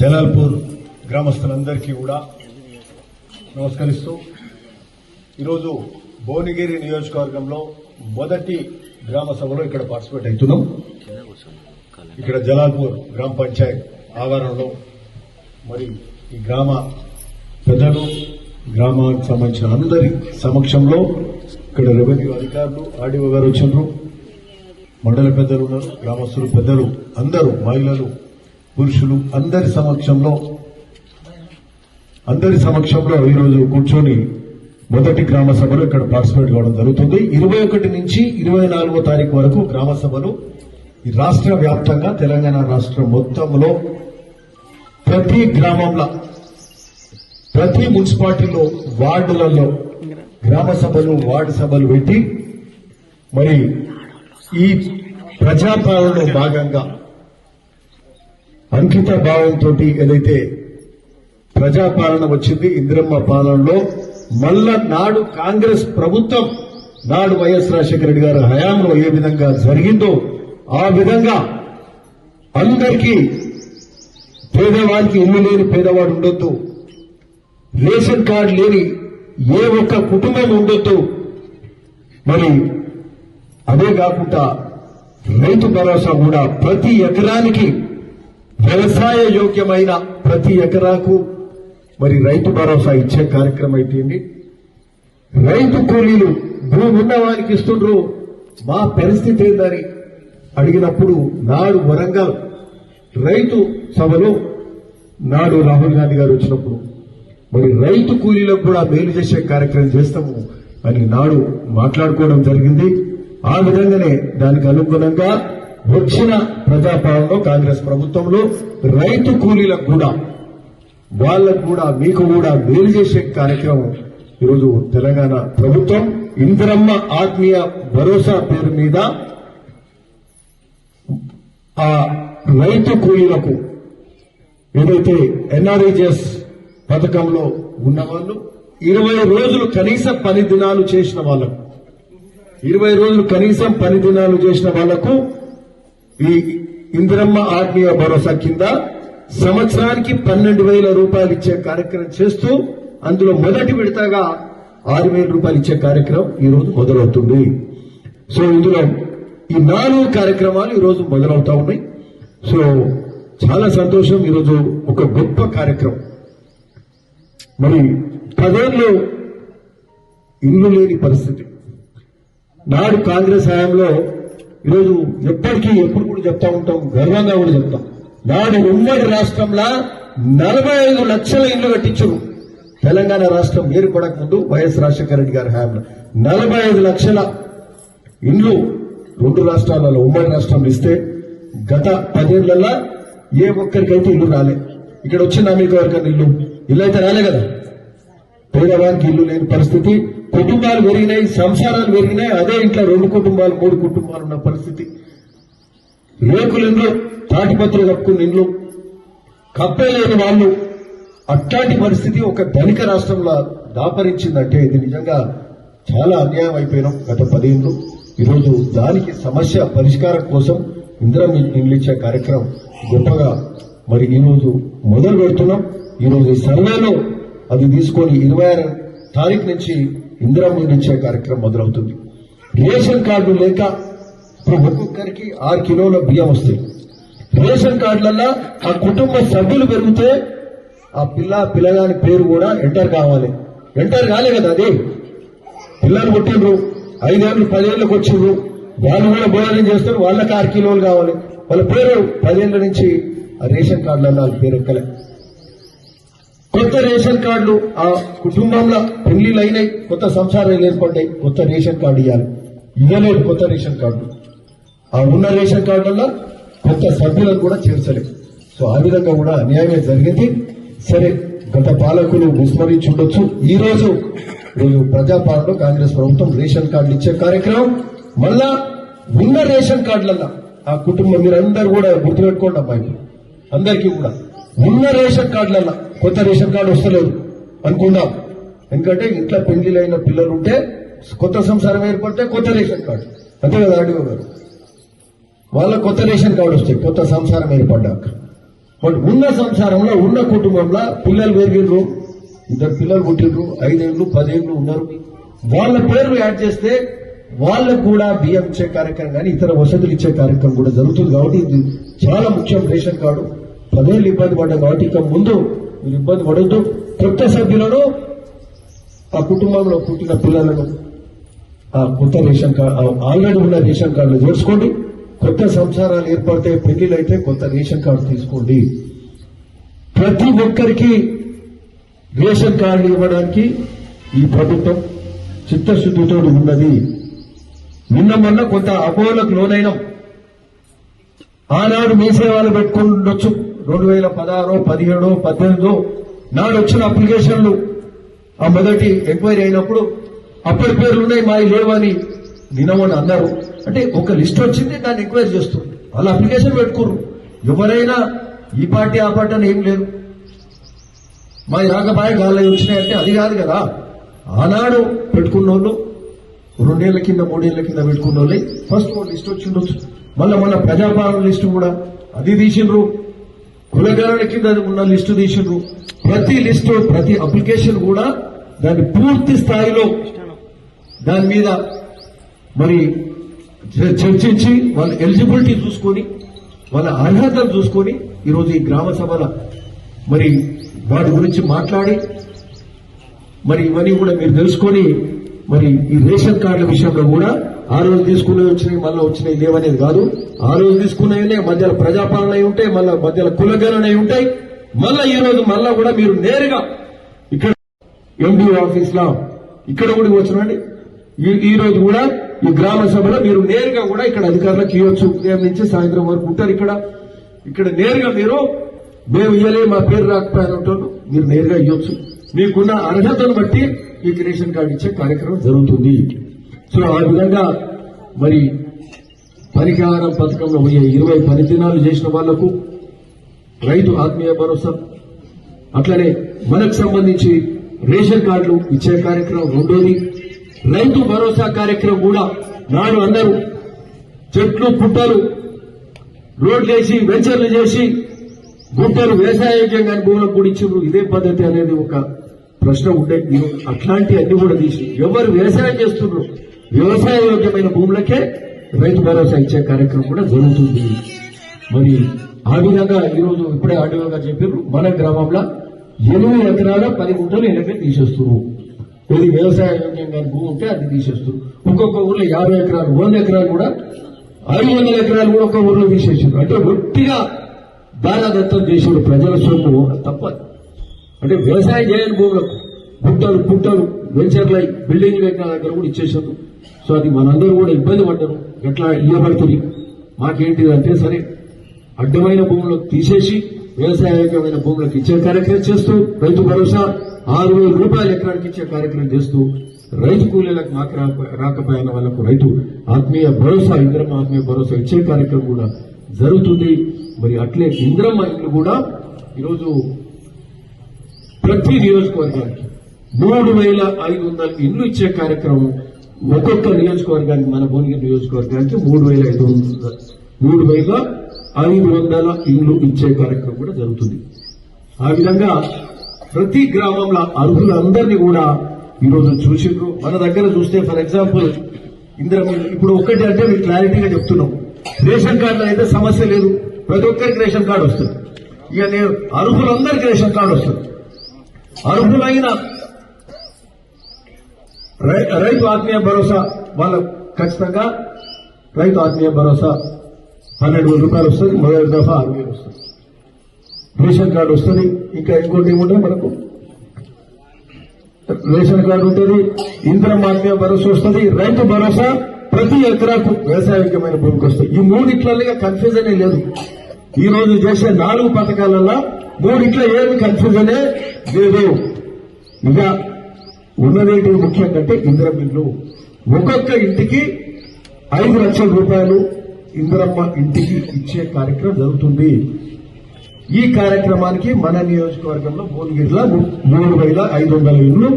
జలాల్పూర్ గ్రామస్తులందరికీ కూడా నమస్కరిస్తూ ఈరోజు భువనగిరి నియోజకవర్గంలో మొదటి గ్రామ సభలో ఇక్కడ పార్టిసిపేట్ అవుతున్నాం. ఇక్కడ జలాల్పూర్ గ్రామ పంచాయత్ ఆవరణలో మరి ఈ గ్రామ పెద్దలు గ్రామానికి సంబంధించిన అందరి సమక్షంలో ఇక్కడ రెవెన్యూ అధికారులు ఆర్డీఓ గారు వచ్చినారు, మండల పెద్దలు ఉన్నారు, గ్రామస్తులు పెద్దలు అందరూ, మహిళలు పురుషులు అందరి సమక్షంలో ఈరోజు కూర్చొని మొదటి గ్రామ సభలో ఇక్కడ పార్టిసిపేట్ కావడం జరుగుతుంది. 21 నుంచి 24వ తారీఖు వరకు గ్రామ సభలు ఈ రాష్ట్ర వ్యాప్తంగా తెలంగాణ రాష్ట్రం మొత్తంలో ప్రతి గ్రామంలో ప్రతి మున్సిపాలిటీలో వార్డులలో గ్రామ సభలు వార్డు సభలు పెట్టి మరి ఈ ప్రజాపాలనలో భాగంగా అంకిత భావంతో ఏదైతే ప్రజాపాలన వచ్చింది ఇందిరమ్మ పాలనలో మళ్ళా నాడు కాంగ్రెస్ ప్రభుత్వం నాడు వైఎస్ రాజశేఖర రెడ్డి గారి హయాంలో ఏ విధంగా జరిగిందో ఆ విధంగా అందరికీ పేదవాడికి ఇల్లు లేని పేదవాడు ఉండొద్దు, రేషన్ కార్డు లేని ఏ ఒక్క కుటుంబం ఉండొద్దు, మరి అదే కాకుండా రైతు భరోసా కూడా ప్రతి ఎకరానికి వ్యవసాయ యోగ్యమైన ప్రతి ఎకరాకు మరి రైతు భరోసా ఇచ్చే కార్యక్రమం అయితేంది. రైతు కూలీలు భూమి ఉన్న వారికి ఇస్తుండ్రు, మా పరిస్థితి ఏందని అడిగినప్పుడు నాడు వరంగల్ రైతు సభలో నాడు రాహుల్ గాంధీ గారు వచ్చినప్పుడు మరి రైతు కూలీలకు కూడా మేలు చేసే కార్యక్రమం చేస్తాము అని నాడు మాట్లాడుకోవడం జరిగింది. ఆ విధంగానే దానికి అనుగుణంగా వచ్చిన ప్రజాపాలనలో కాంగ్రెస్ ప్రభుత్వంలో రైతు కూలీలకు కూడా వాళ్లకు కూడా మీకు కూడా మేలు చేసే కార్యక్రమం ఈరోజు తెలంగాణ ప్రభుత్వం ఇందిరమ్మ ఆత్మీయ భరోసా పేరు మీద ఆ రైతు కూలీలకు ఏదైతే ఎన్ఆర్ఈజీఎస్ పథకంలో ఉన్నవాళ్ళు 20 రోజులు కనీసం 10 దినాలు చేసిన వాళ్లకు 20 రోజులు కనీసం 10 దినాలు చేసిన వాళ్లకు ఈ ఇందిరమ్మ ఆత్మీయ భరోసా కింద సంవత్సరానికి 12,000 రూపాయలు ఇచ్చే కార్యక్రమం చేస్తూ అందులో మొదటి విడతగా 6,000 రూపాయలు ఇచ్చే కార్యక్రమం ఈ రోజు మొదలవుతుంది. సో ఇందులో ఈ 4 కార్యక్రమాలు ఈ రోజు మొదలవుతా ఉన్నాయి. సో చాలా సంతోషం. ఈరోజు ఒక గొప్ప కార్యక్రమం. మరి 10 ఏళ్ళు ఇల్లు లేని పరిస్థితి నాడు కాంగ్రెస్ హయాంలో ఈరోజు ఎప్పుడు కూడా చెప్తా ఉంటాం, గర్వంగా కూడా చెప్తాం. నాడు ఉమ్మడి రాష్ట్రంలో 45 లక్షల ఇళ్లు కట్టించారు. తెలంగాణ రాష్ట్రం ఏర్పడక ముందు వైఎస్ రాజశేఖర రెడ్డి గారి హయాంలో 45 లక్షల ఇండ్లు 2 రాష్ట్రాలలో ఉమ్మడి రాష్ట్రంలో ఇస్తే గత 10 ఏళ్లలో ఏ ఒక్కరికైతే ఇల్లు రాలే. ఇక్కడ వచ్చిందా మీకు ఎవరికైనా ఇల్లు అయితే రాలే కదా. పేదవారికి ఇల్లు లేని పరిస్థితి, కుటుంబాలు పెరిగినాయి, సంసారాలు పెరిగినాయి. అదే ఇంట్లో 2 కుటుంబాలు 3 కుటుంబాలు ఉన్న పరిస్థితి. రేకుల ఇండ్లు, తాటిపత్రులు కప్పుకున్న ఇండ్లు, కప్పలేని వాళ్ళు, అట్లాంటి పరిస్థితి ఒక ధనిక రాష్ట్రంలో దాపరించిందంటే ఇది నిజంగా చాలా అన్యాయం అయిపోయినాం. గత 10 ఏళ్ళు ఈరోజు దానికి సమస్య పరిష్కారం కోసం ఇందిరమ్మ ఇండ్లు ఇచ్చే కార్యక్రమం గొప్పగా మరి ఈరోజు మొదలు పెడుతున్నాం. ఈరోజు ఈ సర్వేలో అది తీసుకొని 26 తారీఖు నుంచి ఇందిరమ్మ ఇండ్లు ఇచ్చే కార్యక్రమం మొదలవుతుంది. రేషన్ కార్డు లేక ఇప్పుడు ఒక్కొక్కరికి 6 కిలోల బియ్యం వస్తాయి. రేషన్ కార్డులలో ఆ కుటుంబ సభ్యులు పెరిగితే ఆ పిల్లగాని పేరు కూడా ఎంటర్ కావాలి. ఎంటర్ కాలే కదా. అది పిల్లలు పుట్టిండ్రు, 5 ఏళ్ళు 10 ఏళ్ళకి వచ్చిండ్రు, వాళ్ళు కూడా భోజనం చేస్తారు, వాళ్ళకి 6 కిలోలు కావాలి. వాళ్ళ పేరు 10 ఏళ్ల నుంచి ఆ రేషన్ కార్డులలో వాళ్ళ పేరు ఎక్కలే. కొత్త రేషన్ కార్డులు ఆ కుటుంబంలో పెళ్లిళ్ళు అయినాయి, కొత్త సంసారాలు ఏర్పడ్డాయి, కొత్త రేషన్ కార్డు ఇవ్వలేదు. కొత్త రేషన్ కార్డు ఆ ఉన్న రేషన్ కార్డులలో కొత్త సభ్యులను కూడా చేర్చలేదు. సో ఆ విధంగా కూడా అన్యాయమే జరిగింది. సరే, గత పాలకులు విస్మరించి ఉండొచ్చు. ఈ రోజు ప్రజాపాలనలో కాంగ్రెస్ ప్రభుత్వం రేషన్ కార్డులు ఇచ్చే కార్యక్రమం మళ్ళా ఉన్న రేషన్ కార్డులలో ఆ కుటుంబం మీరందరూ కూడా గుర్తుపెట్టుకోండి అమ్మాయి, అందరికీ కూడా ఉన్న రేషన్ కార్డులలో కొత్త రేషన్ కార్డు వస్తలేదు అనుకుందాం. ఎందుకంటే ఇంట్లో పెళ్లిలైన పిల్లలు ఉంటే, కొత్త సంసారం ఏర్పడితే కొత్త రేషన్ కార్డు, అంతే కదా ఆర్డీఓ గారు. వాళ్ళ కొత్త రేషన్ కార్డు వస్తాయి కొత్త సంసారం ఏర్పడ్డాక. బట్ ఉన్న సంసారంలో ఉన్న కుటుంబంలో పిల్లలు పెరిగిండ్రు, 2 పిల్లలు పుట్టిండ్రు, 5 ఏళ్ళు 10 ఏళ్ళు ఉన్నారు, వాళ్ళ పేర్లు యాడ్ చేస్తే వాళ్ళకు కూడా బియ్యం ఇచ్చే కార్యక్రమం కానీ ఇతర వసతులు ఇచ్చే కార్యక్రమం కూడా జరుగుతుంది. కాబట్టి ఇది చాలా ముఖ్యం. రేషన్ కార్డు 10 ఏళ్ళు ఇబ్బంది పడ్డాం కాబట్టి ఇక ముందు మీరు ఇబ్బంది పడద్దు. కొత్త సభ్యులను ఆ కుటుంబంలో పుట్టిన పిల్లలను ఆ కొత్త రేషన్ కార్డు ఆల్రెడీ ఉన్న రేషన్ కార్డులు చేర్చుకోండి. కొత్త సంసారాలు ఏర్పడితే పెళ్లిళ్ళు అయితే కొత్త రేషన్ కార్డు తీసుకోండి. ప్రతి ఒక్కరికి రేషన్ కార్డు ఇవ్వడానికి ఈ ప్రభుత్వం చిత్తశుద్ధితో ఉన్నది. నిన్న మొన్న కొంత అపోహలకు లోనైనాం. ఆనాడు మీ సేవలు పెట్టుకుని ఉండొచ్చు. 2016, 17, 18 నాడు వచ్చిన అప్లికేషన్లు ఆ మొదటి ఎంక్వైరీ అయినప్పుడు అప్పటి పేర్లున్నాయి మా లేవని నిన్నమని అన్నారు. అంటే ఒక లిస్ట్ వచ్చింది, దాన్ని ఎంక్వైరీ చేస్తుంది. వాళ్ళు అప్లికేషన్ పెట్టుకోరు. ఎవరైనా ఈ పార్టీ ఆ పార్టీ అని ఏం లేదు. మా రాకపాయ గాలి వచ్చినాయంటే అది కాదు కదా. ఆనాడు పెట్టుకున్న వాళ్ళు 2 ఏళ్ల కింద 3 ఏళ్ల కింద పెట్టుకున్న వాళ్ళే ఫస్ట్ లిస్ట్ వచ్చిండొచ్చు. మళ్ళీ మన ప్రజాపాలన లిస్టు కూడా అది తీసిండ్రు. కులగణన కింద ఉన్న లిస్టు తీసిండ్రు. ప్రతి లిస్టు ప్రతి అప్లికేషన్ కూడా దాన్ని పూర్తి స్థాయిలో దాని మీద మరి చర్చించి వాళ్ళ ఎలిజిబిలిటీ చూసుకొని వాళ్ళ అర్హతలు చూసుకొని ఈరోజు ఈ గ్రామ సభల మరి వాటి గురించి మాట్లాడి మరి ఇవన్నీ కూడా మీరు తెలుసుకొని మరి ఈ రేషన్ కార్డుల విషయంలో కూడా ఆ రోజు తీసుకునే వచ్చినాయి మళ్ళీ వచ్చినాయి లేవనేది కాదు. ఆ రోజు తీసుకునే మధ్యలో ప్రజాపాలన అయి ఉంటాయి, మళ్ళీ మధ్యలో కులగణన అయి ఉంటాయి. మళ్ళీ ఈ రోజు మళ్ళా కూడా మీరు నేరుగా ఇక్కడ ఎండిఓ ఆఫీస్ లో ఇక్కడ కూడా వచ్చినండి. ఈ రోజు కూడా ఈ గ్రామ సభలో మీరు నేరుగా కూడా ఇక్కడ అధికారులకు ఇవ్వచ్చు. ఉదయం నుంచి సాయంత్రం వరకు ఉంటారు ఇక్కడ నేరుగా మీరు మేము ఇవ్వలే మా పేరు రాకపోయినట్టు మీరు నేరుగా ఇవ్వచ్చు. మీకున్న అర్హతను బట్టి మీకు రేషన్ కార్డు ఇచ్చే కార్యక్రమం జరుగుతుంది. సో ఆ విధంగా మరి పరిహారం పథకంలో 20 పని దినాలు చేసిన వాళ్లకు రైతు ఆత్మీయ భరోసా, అట్లనే మనకు సంబంధించి రేషన్ కార్డులు ఇచ్చే కార్యక్రమం రెండోది. రైతు భరోసా కార్యక్రమం కూడా నాడు అందరూ చెట్లు పుట్టలు రోడ్లు వేసి వెంచర్లు చేసి గుట్టలు వ్యవసాయోగ్యంగా భూములకు కూడా ఇచ్చిండ్రు. ఇదే పద్ధతి అనేది ఒక ప్రశ్న ఉండే. అట్లాంటి అన్ని కూడా తీసి ఎవరు వ్యవసాయం చేస్తున్నారు వ్యవసాయోగ్యమైన భూములకే రైతు భరోసా ఇచ్చే కార్యక్రమం కూడా జరుగుతుంది. మరి ఆ విధంగా ఈరోజు ఇప్పుడే ఆర్డీఓ గారు చెప్పారు, మన గ్రామంలో 8 ఎకరాల 10 గుంటలు ఎనభై తీసేస్తున్నారు. ఇది వ్యవసాయోగ్యంగా భూమి ఉంటే అది తీసేస్తారు. ఒక్కొక్క ఊర్లో 50 ఎకరాలు 100 ఎకరాలు కూడా 500 ఎకరాలు కూడా ఒక ఊర్లో తీసేసారు. అంటే ఒట్టిగా దారాదత్తం చేసారు ప్రజల సొమ్ము తప్ప. అంటే వ్యవసాయం చేయని భూములకు గుట్టలు పుట్టలు వెంచర్లై బిల్డింగ్లు ఎక్కడ దగ్గర కూడా ఇచ్చేసారు. సో అది మనందరూ కూడా ఇబ్బంది పడ్డారు. ఎట్లా ఇవ్వబడుతుంది మాకేంటిది అంటే సరే అడ్డమైన భూములకు తీసేసి వ్యవసాయోగ్యమైన భూములకు ఇచ్చే కార్యక్రమం చేస్తూ రైతు భరోసా 6,000 రూపాయలు ఎకరానికి ఇచ్చే కార్యక్రమం చేస్తూ రైతు కూలీలకు మాకు రాకపోయిన వాళ్లకు రైతు ఆత్మీయ భరోసా ఇంద్రమ్మ ఆత్మీయ భరోసా ఇచ్చే కార్యక్రమం కూడా జరుగుతుంది. మరి అట్లే ఇంద్రమ్మ ఇల్లు కూడా ఈరోజు ప్రతి నియోజకవర్గానికి 3,500 ఇండ్లు ఇచ్చే కార్యక్రమం ఒక్కొక్క నియోజకవర్గానికి మన భువనగిరి నియోజకవర్గానికి 3,500 ఇండ్లు ఇచ్చే కార్యక్రమం కూడా జరుగుతుంది. ఆ విధంగా ప్రతి గ్రామంలో అర్హులందరినీ కూడా ఈరోజు చూసిండ్రు. మన దగ్గర చూస్తే ఫర్ ఎగ్జాంపుల్ ఇందిరమ్మ ఇప్పుడు ఒక్కటి అంటే మీకు క్లారిటీగా చెప్తున్నాం. రేషన్ కార్డులో అయితే సమస్య లేదు, ప్రతి ఒక్కరికి రేషన్ కార్డు వస్తుంది. ఇక నేను అర్హులందరికీ రేషన్ కార్డు వస్తుంది. అర్హులైన రైతు ఆత్మీయ భరోసా వాళ్ళకు ఖచ్చితంగా రైతు ఆత్మీయ భరోసా 12,000 రూపాయలు వస్తుంది. మొదటి దఫా 6,000 వస్తుంది. రేషన్ కార్డు వస్తుంది. ఇంకా ఇంకోటి ఏముంటుంది మనకు రేషన్ కార్డు ఉంటుంది, ఇంద్రమ్మ ఆత్మీయ భరోసా వస్తుంది, రైతు భరోసా ప్రతి ఎకరాకు వ్యవసాయకమైన భూమికి వస్తుంది. ఈ 3 కన్ఫ్యూజన్ లేదు. ఈ రోజు చేసే 4 పథకాలలో 3 ఏమి కన్ఫ్యూజనే లేదు. ఇక ఉన్నదేంటి ముఖ్యం కంటే ఇందిరమ్మ ఇల్లు ఒక్కొక్క ఇంటికి 5 లక్షల రూపాయలు ఇందిరమ్మ ఇంటికి ఇచ్చే కార్యక్రమం జరుగుతుంది. ఈ కార్యక్రమానికి మన నియోజకవర్గంలో భువనగిరిలో 3,500 ఇండ్లు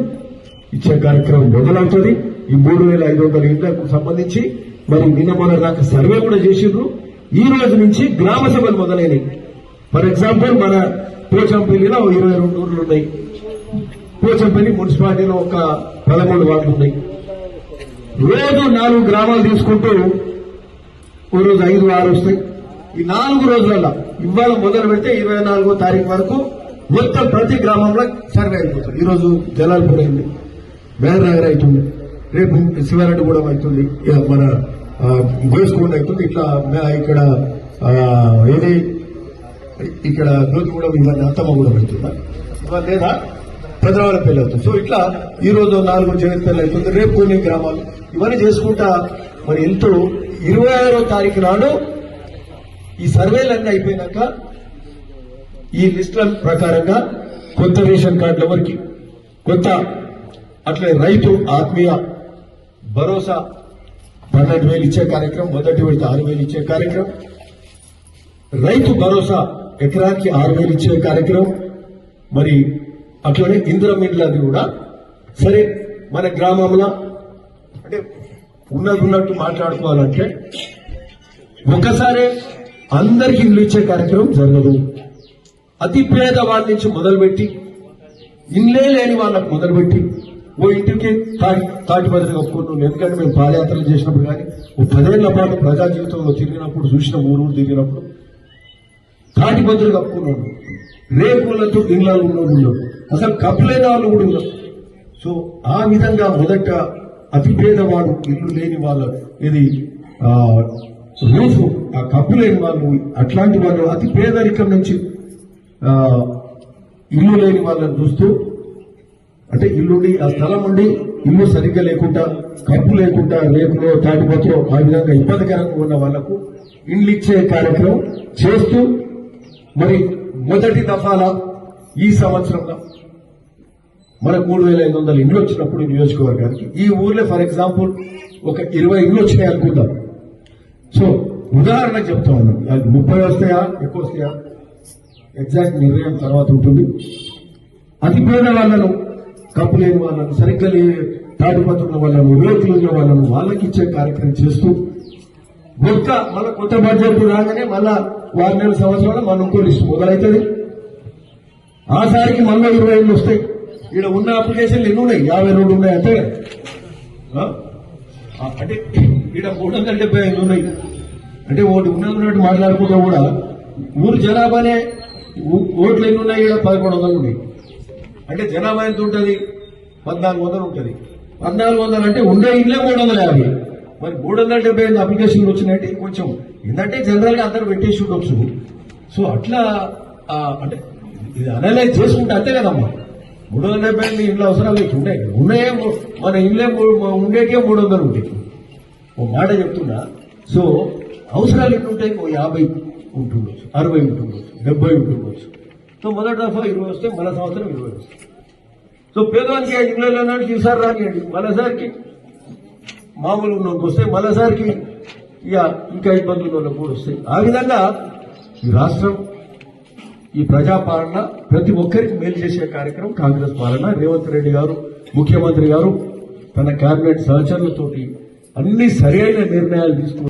ఇచ్చే కార్యక్రమం మొదలవుతుంది. ఈ 3,500 ఇండ్లకు సంబంధించి మరి నిన్న మొన్న దాకా సర్వే కూడా చేసిండ్రు. ఈ రోజు నుంచి గ్రామ సభలు మొదలైనవి. ఫర్ ఎగ్జాంపుల్ మన పోచంపల్లిలో 22 ఊర్లు ఉన్నాయి. పోచంపల్లి మున్సిపాలిటీలో ఒక 13 వార్డులు ఉన్నాయి. రోజు 4 గ్రామాలు తీసుకుంటూ ఓ రోజు 5, 6 వస్తాయి. ఈ 4 రోజులలో ఇవాళ మొదలు పెడితే 24వ తారీఖు వరకు మొత్తం ప్రతి గ్రామంలో సర్వే అయిపోతుంది. ఈ రోజు జలాల్పూర్ అయింది, మేననగర్ అవుతుంది, రేపు శివారెడ్డిగూడెం అవుతుంది, మన గోస్కొండ అవుతుంది. ఇట్లా ఇక్కడ ఏది ఇక్కడ నూతిగూడెం ఇవన్నీ అత్తమ్మగూడెం అవుతుందా ఇవాళ లేదా పెద్దవాళ్ళపల్లి అవుతుంది. సో ఇట్లా ఈ రోజు 4 జగత్పల్లి అవుతుంది, రేపు కొన్ని గ్రామాలు ఇవన్నీ చేసుకుంటా మరి ఎంతో 26వ తారీఖు నాడు ఈ సర్వేలన్నీ అయిపోయినాక ఈ లిస్టుల ప్రకారంగా కొత్త రేషన్ కార్డుల వరకు కొత్త అట్లే రైతు ఆత్మీయ భరోసా 12,000 ఇచ్చే కార్యక్రమం, మొదటి విడత 6,000 ఇచ్చే కార్యక్రమం, రైతు భరోసా ఎకరానికి 6,000 ఇచ్చే కార్యక్రమం, మరి అట్లనే ఇందిరమిండ్లది కూడా. సరే మన గ్రామంలో అంటే ఉన్నట్టు మాట్లాడుకోవాలంటే ఒకసారి అందరికి ఇల్లు ఇచ్చే కార్యక్రమం జరగదు. అతి పేద వాళ్ళ నుంచి మొదలుపెట్టి ఇల్లే లేని వాళ్ళకు మొదలుపెట్టి ఓ ఇంటికి తాటి బదులు కప్పుకుంటున్నాం. ఎందుకంటే మేము పాదయాత్రలు చేసినప్పుడు కానీ 10 ఏళ్ల పాటు ప్రజా జీవితంలో తిరిగినప్పుడు చూసిన ఊరు తిరిగినప్పుడు తాటి బదులు కప్పుకున్నాడు, రేపులతో ఇళ్లలో ఉన్నాడు, అసలు కప్పులేని వాళ్ళు కూడా ఉన్నారు. సో ఆ విధంగా మొదట అతి పేదవాడు ఇల్లు లేని వాళ్ళు ఇది రూఫ్ ఆ కప్పు లేని వాళ్ళు అట్లాంటి వాళ్ళు అతి పేదరికం నుంచి ఇల్లు లేని వాళ్ళని చూస్తూ అంటే ఇల్లుండి ఆ స్థలం ఉండి ఇల్లు సరిగ్గా లేకుండా కప్పు లేకుండా రేపులో తాటిపత్రో ఆ విధంగా ఇబ్బందికరంగా ఉన్న వాళ్లకు ఇల్లు ఇచ్చే కార్యక్రమం చేస్తూ మరి మొదటి దఫాల ఈ సంవత్సరంలో మనకు 3,500 ఇండ్లు వచ్చినప్పుడు నియోజకవర్గానికి ఈ ఊర్లో ఫర్ ఎగ్జాంపుల్ ఒక 20 ఇండ్లు వచ్చినాయి అనుకుందాం. సో ఉదాహరణ చెప్తా ఉన్నాం, అది 30 వస్తాయా ఎక్కువ వస్తాయా ఎగ్జాక్ట్ నిర్ణయం తర్వాత ఉంటుంది. అతి పేద వాళ్ళను కప్పు లేని వాళ్ళను సరిగ్గా తాటిపత్రుల వాళ్ళను రేతులు ఉన్న వాళ్ళను వాళ్ళకి ఇచ్చే కార్యక్రమం చేస్తూ మళ్ళా కొత్త బడ్జెట్ రాగానే మళ్ళా 6 నెలల సంవత్సరాలు మన ఇంకో లిస్టు మొదలవుతుంది. ఆసారికి మళ్ళీ 20 ఇండ్లు వస్తాయి. ఇక్కడ ఉన్న అప్లికేషన్లు ఎన్ని ఉన్నాయి? 52 ఉన్నాయి అంటే అంటే ఇక్కడ 375 ఉన్నాయి. అంటే ఒకటి ఉన్నట్టు మాట్లాడుకుంటూ కూడా ఊరు జనాభానే ఓట్లు ఎన్ని ఉన్నాయి? ఇక్కడ 1100 ఉన్నాయి. అంటే జనాభా ఎంత ఉంటుంది? 1,400 ఉంటుంది. 1,400 అంటే ఉండే ఇండ్లే 350. మరి 375 అప్లికేషన్లు వచ్చినాయంటే కొంచెం ఏంటంటే జనరల్ గా అందరూ పెట్టేసి ఉండొచ్చు. సో అట్లా అంటే ఇది అనలైజ్ చేసుకుంటే అంతే కదమ్మా. 375 ఇంట్లో అవసరాలు ఉన్నాయే మన ఇండ్లే ఉండేకే 300 ఉంటాయి. ఓ మాట చెప్తున్నా. సో అవసరాలు ఎట్లుంటాయి? 50 ఉంటుండొచ్చు, 60 ఉంటుండొచ్చు, 70 ఉంటుండొచ్చు. సో మొదటి దఫా 20 వస్తే మన సంవత్సరం 20 వస్తాయి. సో పేదవానికి 5 ఇండ్లకి ఈసారి రానియండి, మరోసారికి మామూలు ఉన్నోళ్ళకి వస్తాయి, మరోసారికి ఇక ఇంకా ఇబ్బందులు వాళ్ళకి కూడా వస్తాయి. ఆ విధంగా ఈ రాష్ట్రం ఈ ప్రజాపాలన ప్రతి ఒక్కరికి మేలు చేసే కార్యక్రమం కాంగ్రెస్ పాలన. రేవంత్ రెడ్డి గారు ముఖ్యమంత్రి గారు తన కేబినెట్ సహచరులతోటి అన్ని సరైన నిర్ణయాలు తీసుకున్నారు.